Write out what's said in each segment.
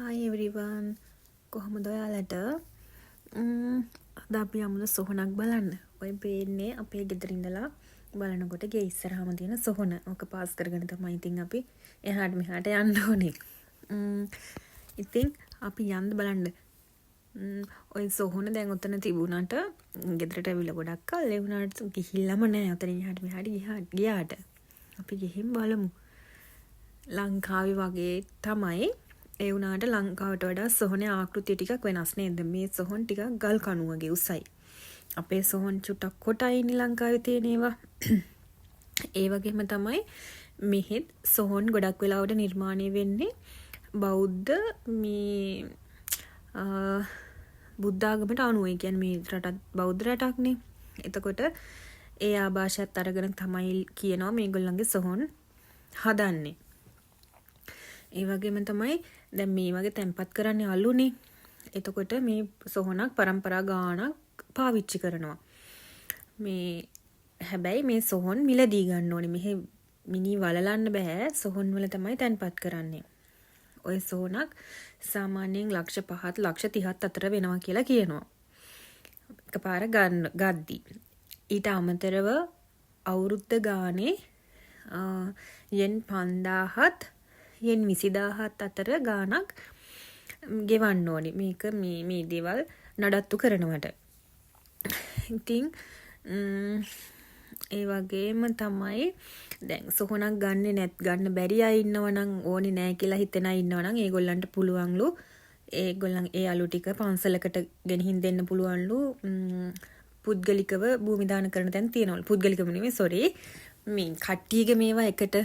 Hi everyone. කොහොමද ඔයාලට? අද අපි යමුද සොහනක් බලන්න. ඔය පේන්නේ අපේ ගෙදර ඉඳලා බලනකොට ගේ ඉස්සරහම තියෙන සොහන. ඕක පාස් කරගෙන තමයි ඉතින් අපි එහාට මෙහාට යන්න ඕනේ. ඉතින් අපි යන්න බලන්න. ඔය සොහන දැන් උතන තිබුණාට ගෙදරට ඇවිල්ලා ගොඩක් කල් ඒ වුණාට ගිහිල්ලාම නැහැ. උතන එහාට මෙහාට ගියාට. අපි ගිහින් බලමු. ලංකාවේ වගේ තමයි ඒ වුණාට ලංකාවට වඩා සොහනේ ආකෘතිය ටිකක් වෙනස් නේද? මේ සොහන් ටිකක් ගල් කණු වගේ උසයි. අපේ සොහන් චුට්ටක් කොටයිනේ ලංකාවේ තියෙන ඒවා. ඒ වගේම තමයි මෙහෙත් සොහන් ගොඩක් වෙලාවට නිර්මාණය වෙන්නේ බෞද්ධ මේ බුද්ධ ආගමට අනුව. ඒ කියන්නේ මේ රටත් බෞද්ධ රටක්නේ. එතකොට ඒ ආభాෂයත් අරගෙන තමයි කියනවා මේගොල්ලන්ගේ සොහන් හදන්නේ. ඒ වගේම තමයි දැන් මේ වගේ තැම්පත් කරන්නේ අලුනේ. එතකොට මේ සොහනක් પરම්පරා ගානක් පාවිච්චි කරනවා. මේ හැබැයි මේ සොහන් මිලදී ගන්න ඕනේ. මෙහෙ මිනි වලලන්න බෑ. සොහන් වල තමයි තැන්පත් කරන්නේ. ඔය සොහනක් සාමාන්‍යයෙන් ලක්ෂ 5ත් ලක්ෂ 30ත් අතර වෙනවා කියලා කියනවා. එකපාර ගද්දි. ඊට අමතරව අවුරුද්ද ගානේ යෙන් 5000ත් යෙන් 20000ත් අතර ගානක් ගෙවන්න ඕනේ. මේක මේ දේවල් නඩත්තු කරනවට. ඉතින් ඒ වගේම තමයි දැන් සොහනක් ගන්න බැරි අය ඉන්නවනම් ඕනේ නෑ කියලා හිතන අය ඉන්නවනම් ඒගොල්ලන්ට පුළුවන්ලු ඒගොල්ලන් ඒ අලු ටික පන්සලකට ගෙනihin දෙන්න පුළුවන්ලු. පුද්ගලිකව භූමි දාන කරන තැන් තියෙනවලු. පුද්ගලිකව නෙමෙයි සෝරි. මේ කට්ටියගේ මේවා එකට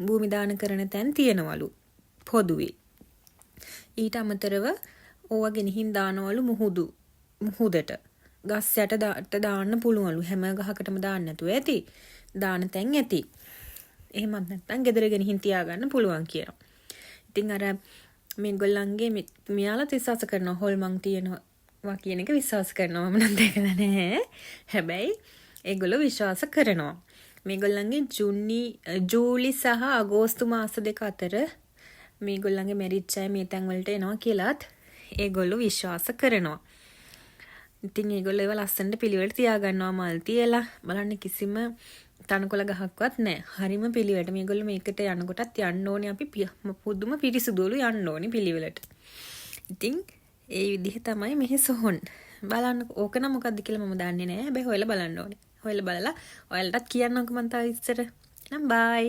භූමි දාන කරන තැන් තියෙනවලු පොදුවේ. ඊට අමතරව ඕවා ගෙනihin දානවලු මුහුදට. ගස් යට දාන්න පුළුවන්ලු. හැම ගහකටම දාන්න නැතුව ඇති. දාන තැන් ඇති. එහෙමත් නැත්නම් ගෙදර ගෙනihin තියාගන්න පුළුවන් කියනවා. ඉතින් අර මේගොල්ලන්ගේ මෙයාලා විශ්වාස කරනවා හොල්මන් තියෙනවා කියන එක විශ්වාස කරනවා. මම නම් දැකලා නැහැ. හැබැයි ඒගොල්ලෝ විශ්වාස කරනවා. මේගොල්ලන්ගේ ජූලි සහ අගෝස්තු මාස දෙක අතර මේගොල්ලන්ගේ මැරිච් අය මේ තැන් වලට එනවා කියලාත් ඒගොල්ලෝ විශ්වාස කරනවා. ඉතින් ඒගොල්ලෝ ඒවා ලස්සනට පිළිවෙලට තියාගන්නවා මල් තියලා. බලන්න කිසිම තනකොළ ගහක්වත් නැහැ. හරිම පිළිවෙලට මේගොල්ලෝ මේකට යනකොටත් යන්න ඕනේ අපි පුදුම පිරිසුදුලු යන්න ඕනේ පිළිවෙලට. ඉතින් ඒ විදිහ තමයි මෙහි සොහොන්. බලන්න ඕක නම් මොකද්ද කියලා මම දන්නේ නැහැ. හැබැයි හොයලා බලන්න ඕනේ. හොයලා බලලා ඔයාලටත් කියන්නම්කෝ මම තව ඉස්සර. එහෙනම් බයි.